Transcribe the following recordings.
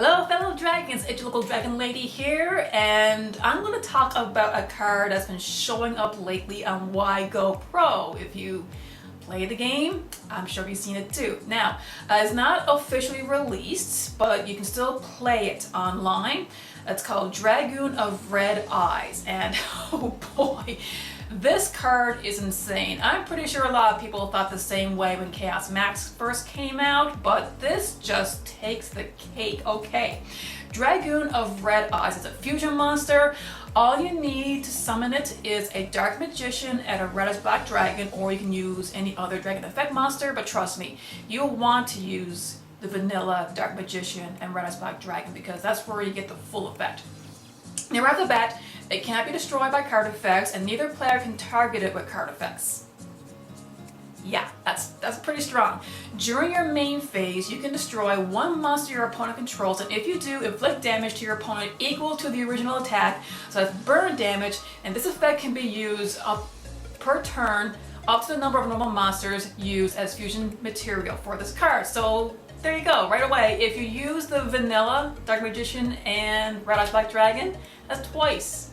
Hello fellow dragons, it's your local dragon lady here, and I'm going to talk about a card that's been showing up lately on YGOPro. If you play the game, I'm sure you've seen it too. Now, it's not officially released, but you can still play it online. It's called Dragun of Red Eyes, and oh boy, this card is insane. I'm pretty sure a lot of people thought the same way when Chaos Max first came out, but this just takes the cake. Okay, Dragun of Red Eyes is a fusion monster. All you need to summon it is a Dark Magician and a Reddish Black Dragon, or you can use any other dragon effect monster, but trust me, you'll want to use the vanilla Dark Magician and Reddish Black Dragon because that's where you get the full effect. Now right off the bat, it cannot be destroyed by card effects, and neither player can target it with card effects. Yeah, that's pretty strong. During your main phase, you can destroy one monster your opponent controls, and if you do, inflict damage to your opponent equal to the original attack, so that's burn damage, and this effect can be used up per turn up to the number of normal monsters used as fusion material for this card. So there you go, right away. If you use the vanilla Dark Magician and Red-Eyes Black Dragon, that's twice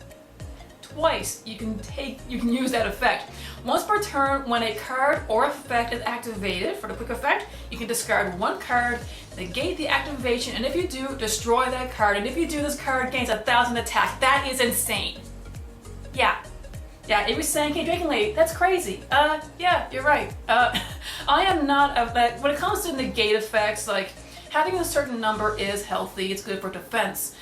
you can use that effect. Once per turn, when a card or effect is activated for the quick effect, you can discard one card, negate the activation, and if you do, destroy that card. And if you do, this card gains 1,000 attack. That is insane. Yeah, it was saying, hey, Dragon Lady, that's crazy. Yeah, you're right. I am not of that. When it comes to negate effects, like having a certain number is healthy. It's good for defense.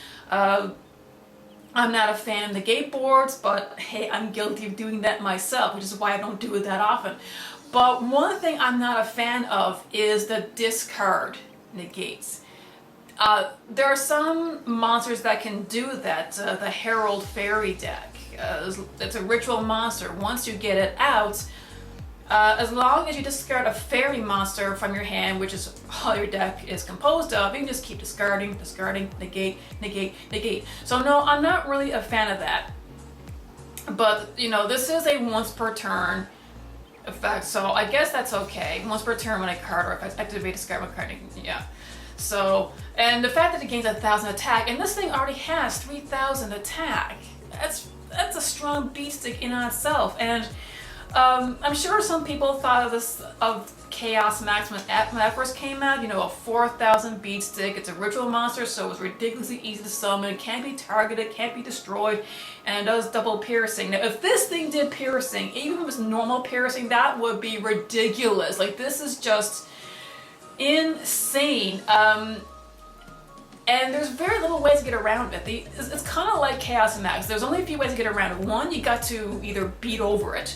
I'm not a fan of negate boards, but hey, I'm guilty of doing that myself, which is why I don't do it that often. But one thing I'm not a fan of is the discard negates. There are some monsters that can do that. The Herald Fairy deck. It's a ritual monster. Once you get it out, as long as you discard a fairy monster from your hand, which is all your deck is composed of, you can just keep discarding, negate. So no, I'm not really a fan of that. But, you know, this is a once per turn effect, so I guess that's okay. Once per turn when a card or effect activate, discard one card, yeah. So, and the fact that it gains 1,000 attack, and this thing already has 3,000 attack, that's a strong beat stick in on itself. And I'm sure some people thought of Chaos Max when that first came out, you know, a 4,000 beat stick. It's a ritual monster, so it's ridiculously easy to summon, can't be targeted, can't be destroyed, and it does double piercing. Now, if this thing did piercing, even if it was normal piercing, that would be ridiculous. Like, this is just insane. And there's very little ways to get around it. It's kind of like Chaos Max. There's only a few ways to get around it. One, you got to either beat over it,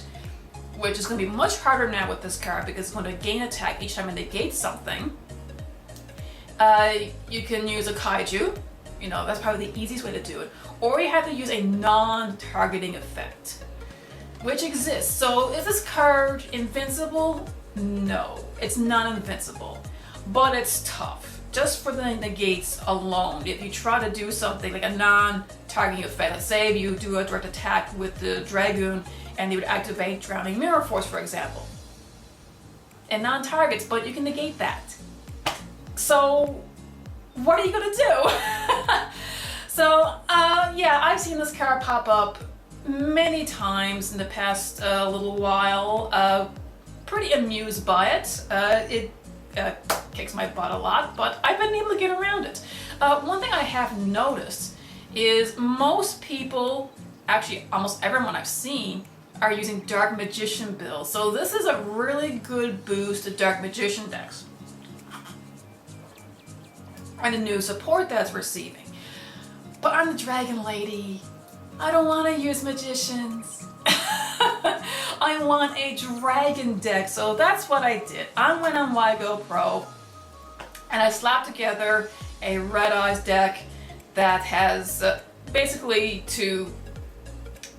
which is going to be much harder now with this card because it's going to gain attack each time it negates something. You can use a kaiju, you know, that's probably the easiest way to do it. Or you have to use a non-targeting effect, which exists. So is this card invincible? No, it's not invincible, but it's tough. Just for the negates alone, if you try to do something like a non-targeting effect, let's say if you do a direct attack with the Dragun and they would activate Drowning Mirror Force, for example, and non-targets, but you can negate that. So what are you gonna do? So yeah, I've seen this card pop up many times in the past little while. Pretty amused by it. It kicks my butt a lot, but I've been able to get around it. One thing I have noticed is most people, actually almost everyone I've seen, are using Dark Magician builds. So this is a really good boost to Dark Magician decks and the new support that's receiving. But I'm the Dragon Lady. I don't want to use magicians. I want a dragon deck, so that's what I did. I went on YGOPro and I slapped together a Red Eyes deck that has basically to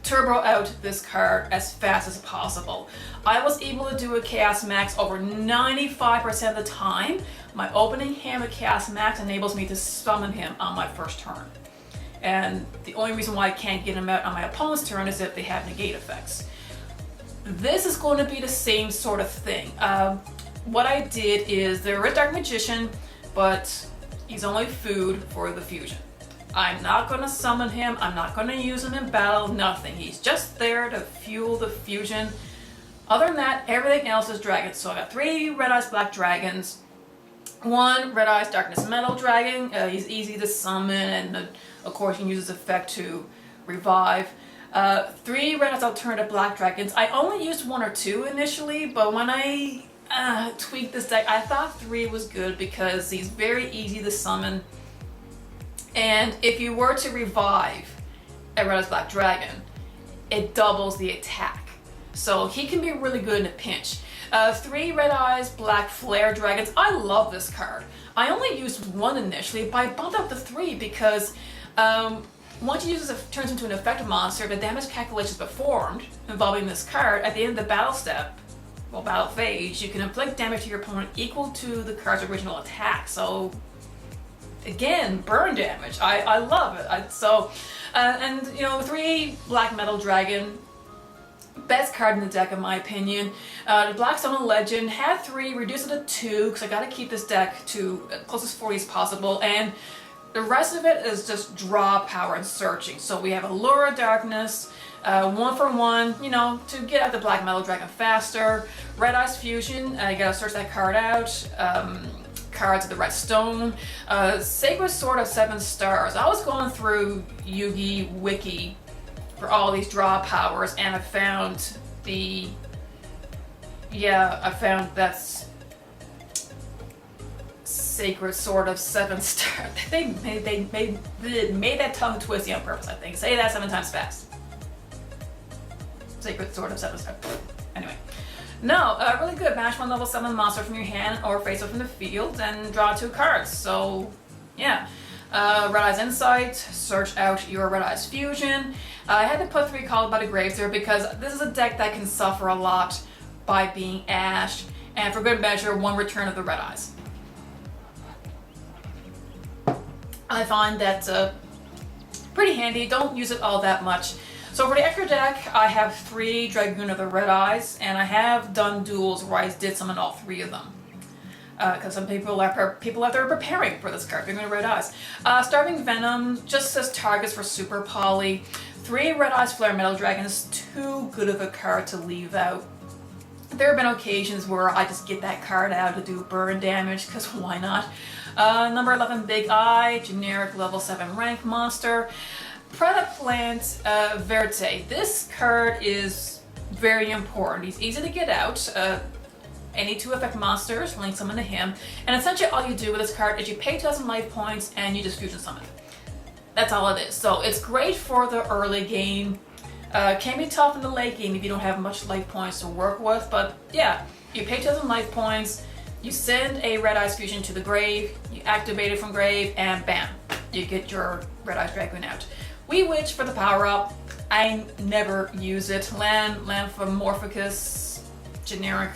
turbo out this card as fast as possible. I was able to do a Chaos Max over 95% of the time. My opening hand with Chaos Max enables me to summon him on my first turn. And the only reason why I can't get him out on my opponent's turn is if they have negate effects. This is going to be the same sort of thing. What I did is there is Dark Magician, but He's only food for the fusion. I'm not going to summon him, I'm not going to use him in battle, nothing. He's just there to fuel the fusion. Other than that, everything else is dragons. So I got 3 Red Eyes Black Dragons, 1 Red Eyes Darkness Metal Dragon. He's easy to summon, and of course you can use his effect to revive. 3 Red Eyes Alternative Black Dragons. I only used 1 or 2 initially, but when I tweaked this deck, I thought 3 was good because he's very easy to summon. And if you were to revive a Red Eyes Black Dragon, it doubles the attack. So he can be really good in a pinch. 3 Red Eyes Black Flare Dragons. I love this card. I only used 1 initially, but I bumped up to 3 because once you use this, it turns into an effective monster. The damage calculations performed involving this card at the end of the battle step, well, battle phase, you can inflict damage to your opponent equal to the card's original attack. So again, burn damage. I love it. And you know, 3 Black Metal Dragon, best card in the deck in my opinion. The Black Summon Legend had 3, reduced it to 2 because I got to keep this deck to closest 40 as possible, and the rest of it is just draw power and searching. So we have Allure of Darkness, 1 for 1, you know, to get out the Black Metal Dragon faster. Red Eyes Fusion, you gotta search that card out. Cards of the Red Stone. Sacred Sword of 7 Stars. I was going through Yugi Wiki for all these draw powers, and I found that's Sacred Sword of 7 Stars. They made that tongue twisty on purpose, I think. Say that 7 times fast. Sacred Sword of 7 Stars. Anyway. No, really good. Banish 1 level 7 monster from your hand or face it from the field and draw 2 cards. So, yeah. Red Eyes Insight, search out your Red Eyes Fusion. I had to put 3 Called by the Graves there because this is a deck that can suffer a lot by being ashed, and for good measure, 1 Return of the Red Eyes. I find that pretty handy. Don't use it all that much. So for the extra deck, I have 3 Dragun of the Red Eyes, and I have done duels where I did summon all 3 of them. Because some people out there are preparing for this card, Dragun of Red Eyes. Starving Venom just says targets for Super Poly. 3 Red Eyes Flare Metal Dragons, too good of a card to leave out. There have been occasions where I just get that card out to do burn damage, because why not? Number 11 Big Eye, generic level 7 rank monster. Predaplant Verte. This card is very important. He's easy to get out. Any 2 effect monsters, link summon to him. And essentially all you do with this card is you pay 2,000 life points and you just fusion summon. That's all it is. So it's great for the early game. Can be tough in the late game if you don't have much life points to work with. But yeah, you pay 2,000 life points, you send a Red Eyes Fusion to the grave, you activate it from grave, and bam, you get your Red Eyes Dragun out. Wee Witch for the power up. I never use it. Lamphomorphicus, generic,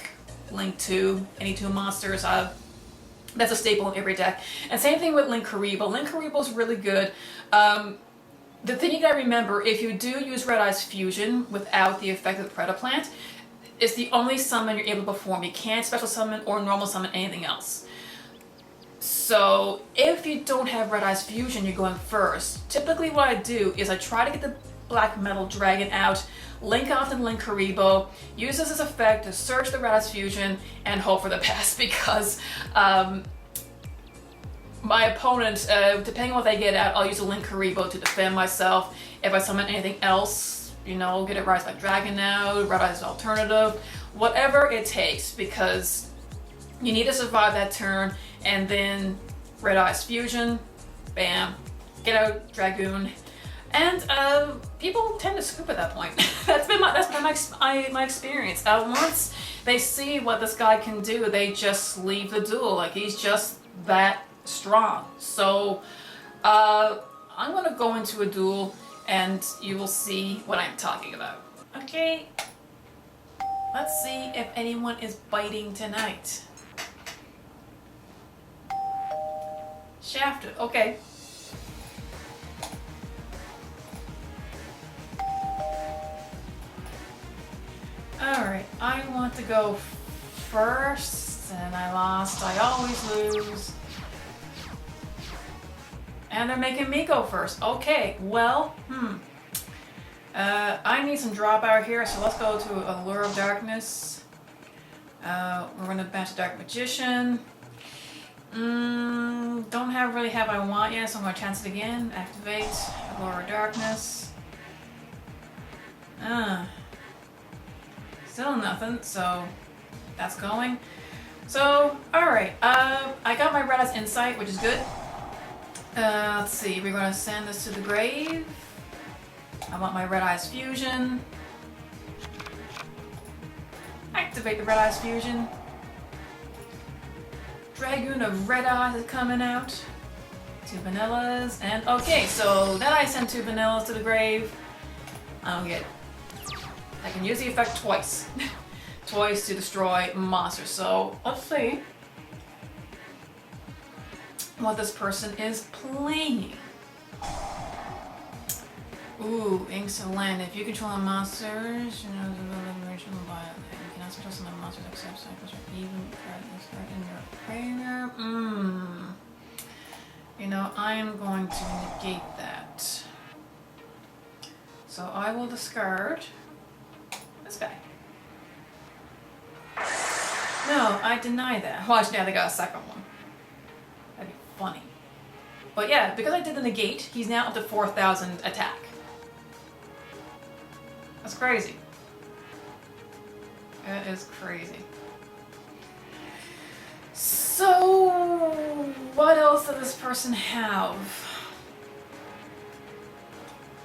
link 2, any 2 monsters. That's a staple in every deck. And same thing with Linkuriboh. Linkuriboh is really good. The thing you gotta remember, if you do use Red Eyes Fusion without the effect of the Predaplant, it's the only summon you're able to perform. You can't special summon or normal summon anything else. So if you don't have Red Eyes Fusion, you're going first. Typically what I do is I try to get the Black Metal Dragon out, link off the Linkuriboh, use this as effect to search the Red Eyes Fusion, and hope for the best, because my opponent, depending on what they get out, I'll use a Linkuriboh to defend myself. If I summon anything else, you know, get a Red Eyes Black Dragon out, Red Eyes Alternative, whatever it takes, because you need to survive that turn, and then Red Eyes Fusion, bam, get out Dragun, and people tend to scoop at that point. that's been my experience. Once they see what this guy can do, they just leave the duel. Like, he's just that strong. So I'm gonna go into a duel, and you will see what I'm talking about. Okay, let's see if anyone is biting tonight. Shafted, okay. Alright, I want to go first, and I lost. I always lose. And they're making me go first. Okay, well, I need some drop out here, so let's go to Allure of Darkness. We're gonna banish the Dark Magician. Don't really have what I want yet, so I'm gonna chance it again. Activate Allure of Darkness. Still nothing, so that's going. So, alright, I got my Red Eyes Insight, which is good. Let's see, we're gonna send this to the grave. I want my Red Eyes Fusion. Activate the Red Eyes Fusion. Dragun of Red Eyes is coming out. 2 vanillas, and okay, so then I send 2 vanillas to the grave. I don't get it. I can use the effect twice. Twice to destroy monsters. So let's see what this person is playing. Ooh, Inks of Land. If you control monsters, you know the liberation by you cannot control some monsters except cycles or even in your graveyard. You know, I am going to negate that. So I will discard this guy. No, I deny that. Well, actually, I think I got a second one. That'd be funny. But yeah, because I did the negate, he's now up to 4,000 attack. That's crazy. That is crazy. So, what else does this person have?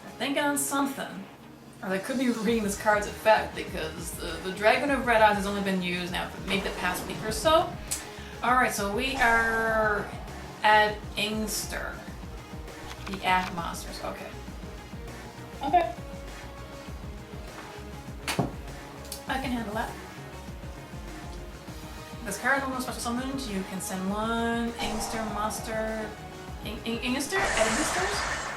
They're thinking on something. Or they could be reading this card's effect because the Dragun of Red Eyes has only been used now for maybe the past week or so. Alright, so we are at Ingster. The Act Monsters. Okay. Okay. I can handle that. This card is special summoned. You can send 1 Ingster monster. Ingster? At Ingsters?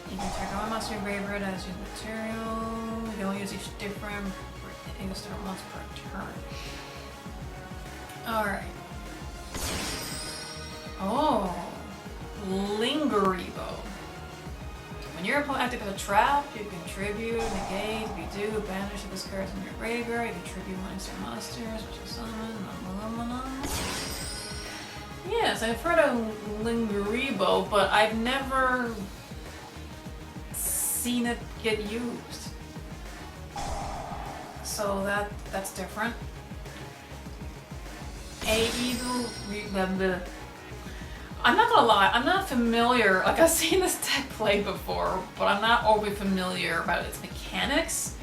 You can target 1 monster in graveyard as use material. You only use each different Ingster once per turn. Alright. Oh. Lingeribo. When your opponent activates a trap, you contribute, negate, redo, banish this card from your graveyard, you contribute 1 Ingster monsters, which is summon, Yes, I've heard of Lingeribo, but I've never seen it get used. So that's different. I'm not gonna lie, I'm not familiar, like I've seen this deck play before, but I'm not overly familiar about its mechanics.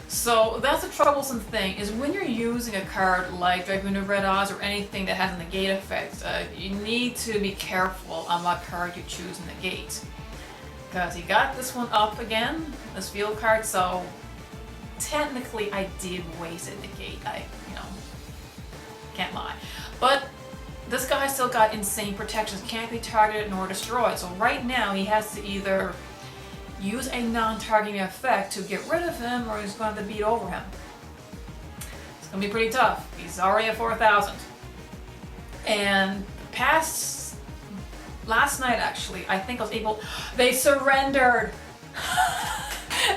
So that's a troublesome thing, is when you're using a card like Dragun of Red Eyes or anything that has a negate effect, you need to be careful on what card you choose to negate. Because he got this one up again, this field card, so technically I did waste a negate, can't lie. But this guy still got insane protections, can't be targeted nor destroyed, so right now he has to either use a non-targeting effect to get rid of him or he's going to have to beat over him. It's going to be pretty tough. He's already at 4,000. And last night actually, I think I was able, they surrendered!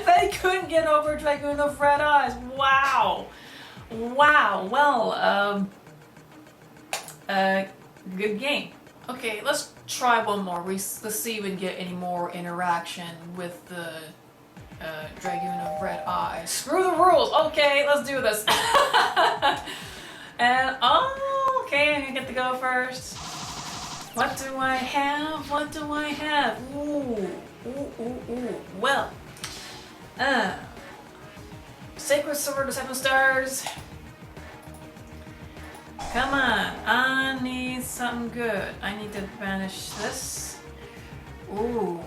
They couldn't get over Dragun of Red Eyes. Wow! Wow, well, good game. Okay, let's try one more. Let's see if we can get any more interaction with the Dragun of Red Eyes. Screw the rules! Okay, let's do this. And, oh, okay, I'm gonna get to go first. What do I have? What do I have? Ooh, ooh, ooh, ooh. Well, Sacred Sword of 7 stars. Come on, I need something good. I need to banish this. Ooh.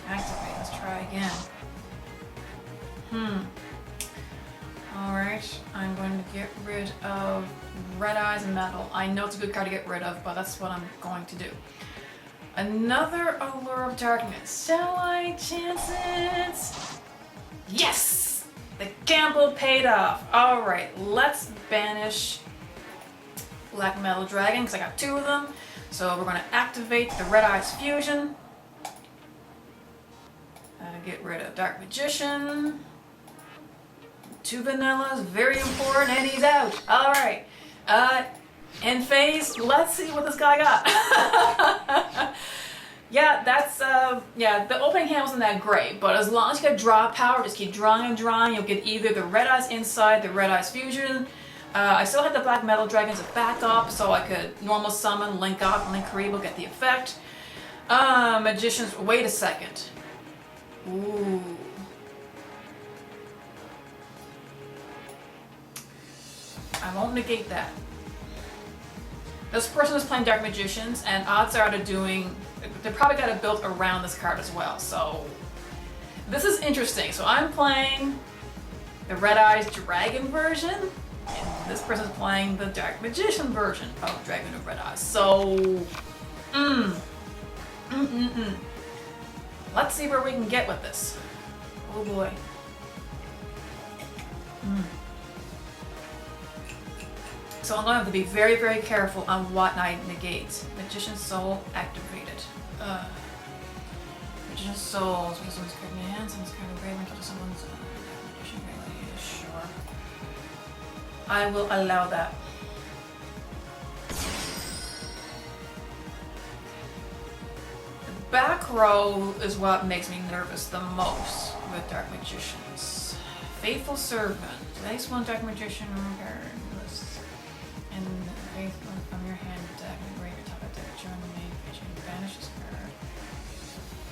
Activate, let's try again. Alright, I'm going to get rid of Red Eyes and Metal. I know it's a good card to get rid of, but that's what I'm going to do. Another Allure of Darkness. Shall I chance it? Yes! The gamble paid off. Alright, let's banish black metal dragon because I got 2 of them. So we're going to activate the Red Eyes Fusion. Get rid of Dark Magician. 2 vanillas, very important, and he's out. All right. In phase, let's see what this guy got. Yeah, that's, the opening hand wasn't that great, but as long as you get draw power, just keep drawing and drawing, you'll get either the Red Eyes Inside, the Red Eyes Fusion. I still had the Black Metal Dragon as a backup, so I could normal summon, link up, link Karibo, get the effect. Magicians, wait a second. Ooh. I won't negate that. This person is playing Dark Magicians, and odds are they probably got it built around this card as well, so this is interesting. So I'm playing the Red Eyes Dragon version, and this person's playing the Dark Magician version of Dragon of Red Eyes. So, let's see where we can get with this. Oh boy. So I'm going to have to be very, very careful on what I negate. Magician's Soul activated. Magician's Soul. So someone's card in hand, someone's card in grave, until someone's magician really. Sure. I will allow that. The back row is what makes me nervous the most with Dark Magicians. Faithful Servant. Next one, Dark Magician list. And faithful from your hand deck, and grave your top of deck, join the main page, and banish this card.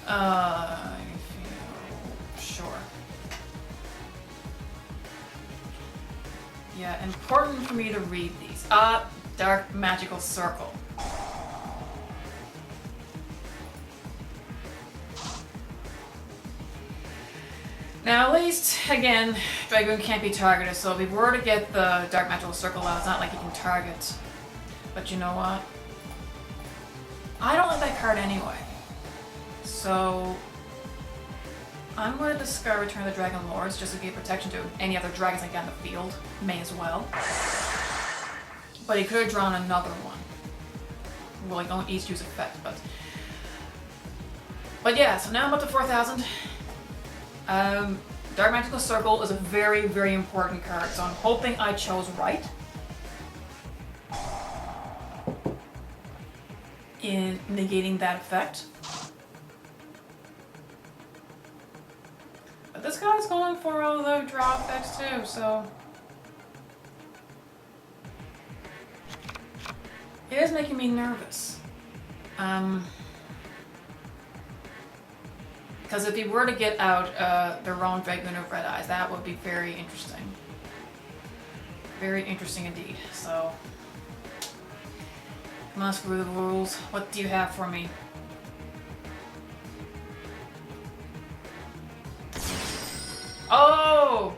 I feel sure. Yeah, important for me to read these. Dark Magical Circle. Now, at least, again, Dragun can't be targeted, so if we were to get the Dark Magical Circle out, it's not like he can target. But you know what? I don't like that card anyway. So, I'm going to discard Return of the Dragon Lords just to give protection to any other dragons I get in the field. May as well. But he could have drawn another one. Well, he don't each use effect, but yeah, so now I'm up to 4,000. Dark Magical Circle is a very, very important card, so I'm hoping I chose right in negating that effect. But this guy's going for all the draw effects too, so it is making me nervous. Because if he were to get out their own Dragon of Red Eyes, that would be very interesting. Very interesting indeed. So, come on, screw the rules. What do you have for me? Oh!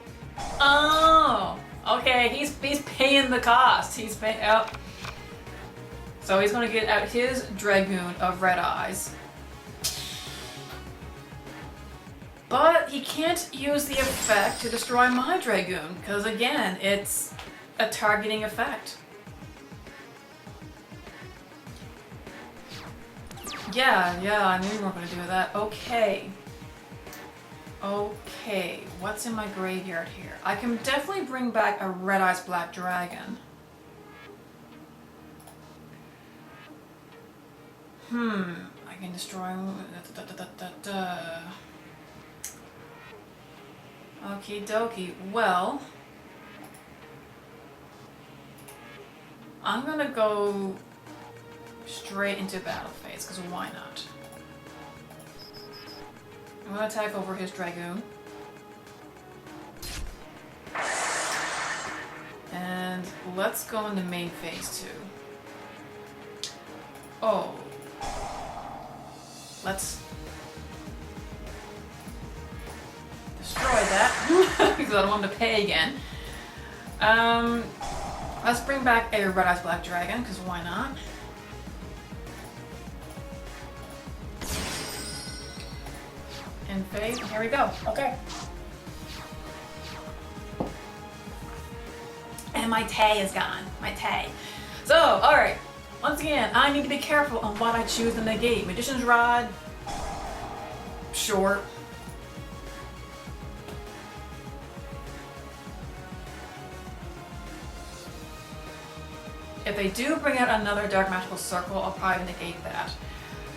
Oh! Okay, he's paying the cost. He's paying. Oh. So he's going to get out his Dragoon of Red Eyes. But he can't use the effect to destroy my Dragoon, because again, it's a targeting effect. Yeah, I knew you weren't going to do that. Okay. Okay, what's in my graveyard here? I can definitely bring back a Red Eyes Black Dragon. I can destroy... Okie dokie. Well, I'm gonna go straight into battle phase, because why not? I'm gonna attack over his Dragoon. And let's go into main phase 2. Oh. Let's destroy that, because I don't want him to pay again. Let's bring back a Red Eyes Black Dragon, because why not? In phase, here we go. Okay. And my Tay is gone. My Tay. So, alright. Once again, I need to be careful on what I choose to negate. Magician's Rod. Sure. If they do bring out another Dark Magical Circle, I'll probably negate that.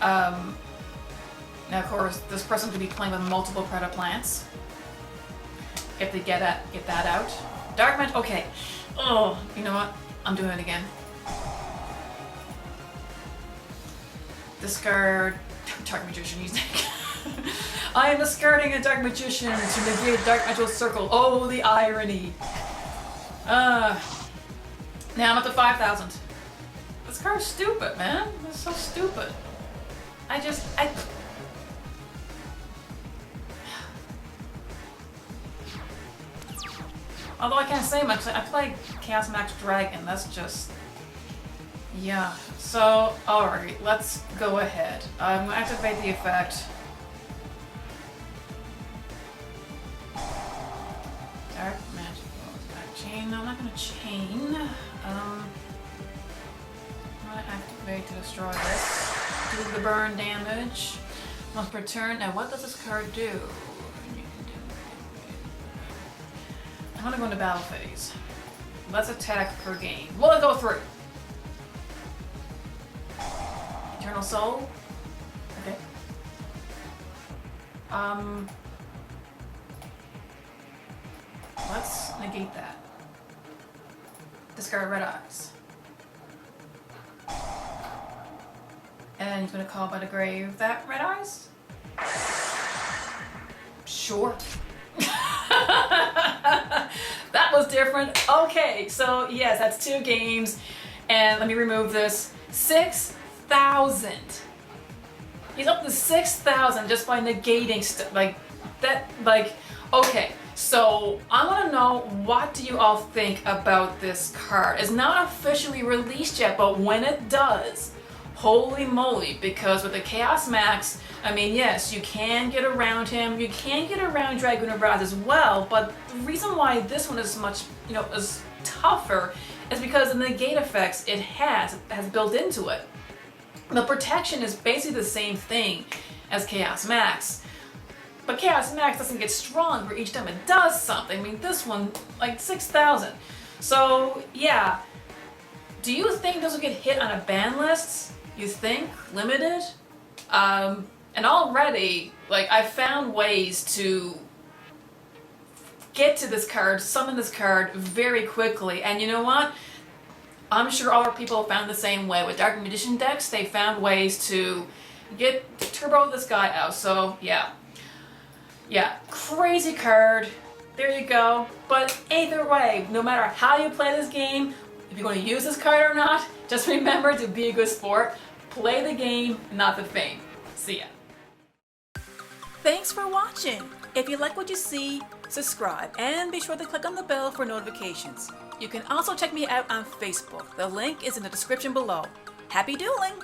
Now, of course, this person could be playing with multiple Predator plants. If they get that out. Dark Magic. Okay. Oh, you know what? I'm doing it again. Discard Dark Magician. I am discarding a Dark Magician to negate Dark Magical Circle. Oh, the irony. Now I'm up to 5,000. This card's stupid, man. It's so stupid. Although I can't say much, I play Chaos Max Dragon. That's just... yeah. So, alright, let's go ahead. I'm going to activate the effect. Dark Magical Chain. No, I'm not going to chain. I'm going to activate to destroy this. Do the burn damage. Once per turn. Now, what does this card do? I'm going to go into battle phase. Let's attack per game. Will it go through? Eternal Soul? Okay. Let's negate that. Discard Red Eyes. And he's gonna call by the grave that Red Eyes? Sure. That was different. Okay, so yes, that's 2 games. And let me remove this. 6,000. He's up to 6,000 just by negating stuff like that. Like, okay. So I want to know, what do you all think about this card? It's not officially released yet, but when it does, holy moly, because with the Chaos Max, I mean, yes, you can get around him, you can get around Dragun as well, but the reason why this one is much, is tougher is because the negate effects it has built into it. The protection is basically the same thing as Chaos Max. But Chaos Max doesn't get stronger each time it does something. I mean, this one, like 6,000. So, yeah. Do you think this will get hit on a ban list? You think? Limited? And already, like, I've found ways to get to this card, summon this card very quickly. And you know what? I'm sure other people found the same way. With Dark Magician decks, they found ways to turbo this guy out. So, yeah. Yeah, crazy card. There you go. But either way, no matter how you play this game, if you're going to use this card or not, just remember to be a good sport. Play the game, not the fame. See ya. Thanks for watching. If you like what you see, subscribe and be sure to click on the bell for notifications. You can also check me out on Facebook. The link is in the description below. Happy dueling!